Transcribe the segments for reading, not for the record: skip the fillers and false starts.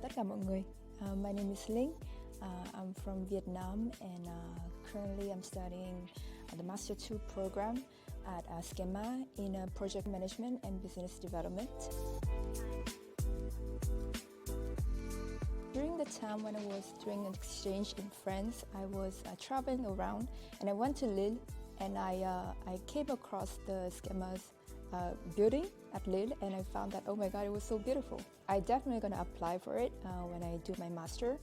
chào tất cả mọi người. My name is Linh. I'm from Vietnam and currently I'm studying the Master 2 program at SKEMA in Project Management and Business Development. During the time when I was doing an exchange in France, I was traveling around and I went to Lille and I came across the SKEMA's building at Lille and I found that, oh my God, it was so beautiful. I definitely gonna apply for it when I do my master.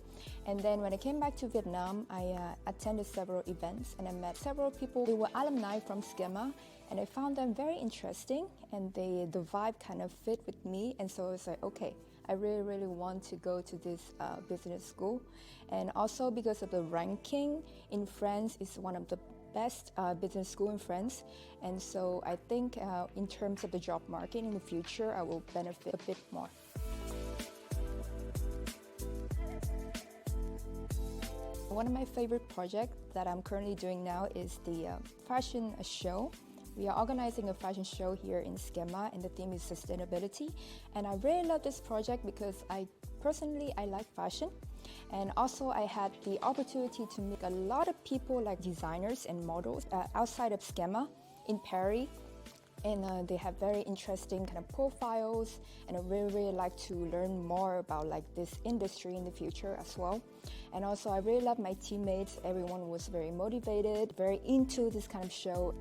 And then when I came back to Vietnam, I attended several events and I met several people. They were alumni from SKEMA and I found them very interesting and the vibe kind of fit with me. And so I was like, okay, I really want to go to this business school. And also because of the ranking in France, it's one of the best business school in France, and so I think in terms of the job market in the future, I will benefit a bit more. One of my favorite projects that I'm currently doing now is the fashion show. We are organizing a fashion show here in SKEMA and the theme is sustainability. And I really love this project because I like fashion. And also I had the opportunity to meet a lot of people like designers and models outside of SKEMA in Paris. And they have very interesting kind of profiles and I really like to learn more about like this industry in the future as well. And also I really love my teammates. Everyone was very motivated, very into this kind of show.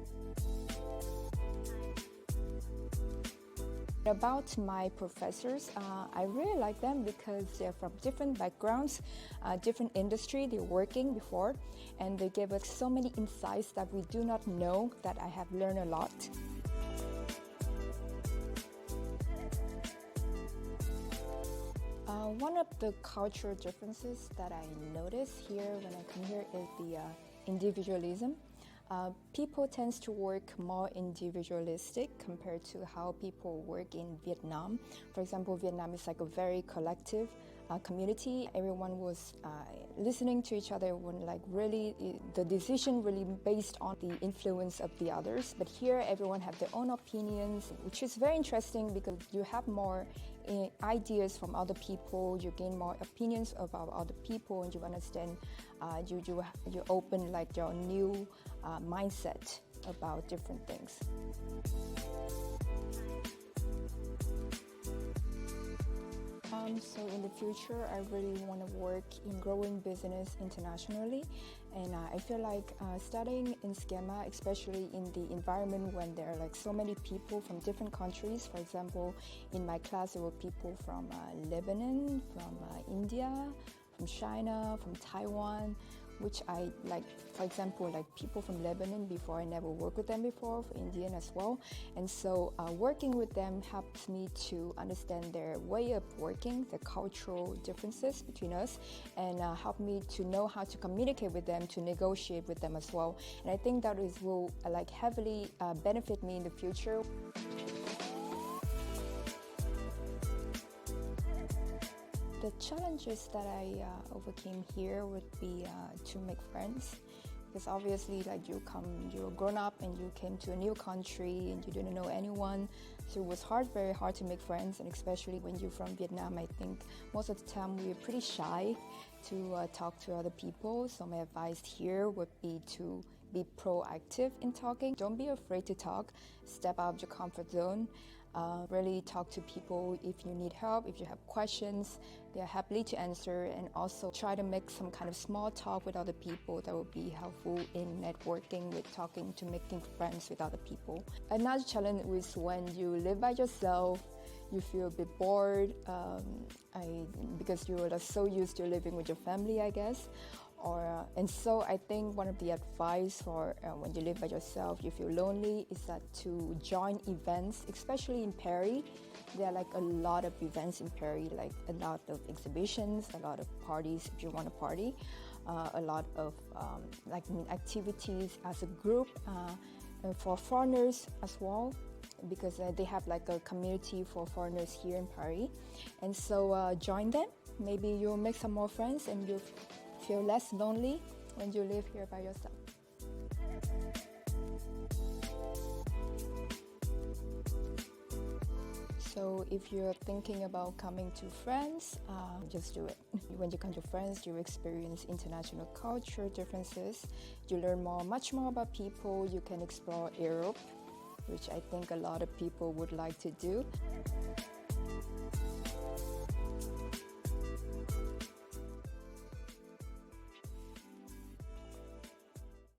About my professors, I really like them because they're from different backgrounds, different industry they're working before, and they give us so many insights that we do not know that I have learned a lot. One of the cultural differences that I notice here when I come here is the individualism. People tend to work more individualistic compared to how people work in Vietnam. For example, Vietnam is like a very collective community. Everyone was listening to each other when like really the decision really based on the influence of the others. But here everyone have their own opinions, which is very interesting because you have more ideas from other people, you gain more opinions about other people and you understand, you open like your new mindset about different things. So in the future, I really want to work in growing business internationally. And I feel like studying in SKEMA, especially in the environment when there are like so many people from different countries. For example, in my class, there were people from Lebanon, from India, from China, from Taiwan, which I like. For example, like people from Lebanon before, I never worked with them before, for Indian as well. And so working with them helps me to understand their way of working, the cultural differences between us, and help me to know how to communicate with them, to negotiate with them as well. And I think that will like heavily benefit me in the future. The challenges that I overcame here would be to make friends, because obviously like you're grown up and you came to a new country and you didn't know anyone, so it was very hard to make friends. And especially when you're from Vietnam, I think most of the time we're pretty shy to talk to other people. So my advice here would be to be proactive in talking. Don't be afraid to talk. Step out of your comfort zone. Really talk to people if you need help, if you have questions, they are happy to answer, and also try to make some kind of small talk with other people that will be helpful in networking, with talking to making friends with other people. Another challenge is when you live by yourself, you feel a bit bored because you are so used to living with your family, I guess. And so I think one of the advice for when you live by yourself, you feel lonely, is that to join events, especially in Paris. There are like a lot of events in Paris, like a lot of exhibitions, a lot of parties if you want to party, a lot of activities as a group for foreigners as well, because they have like a community for foreigners here in Paris. And so join them. Maybe you'll make some more friends and you'll feel less lonely when you live here by yourself. So if you're thinking about coming to France, just do it. When you come to France, you experience international culture differences. You learn much more about people. You can explore Europe, which I think a lot of people would like to do.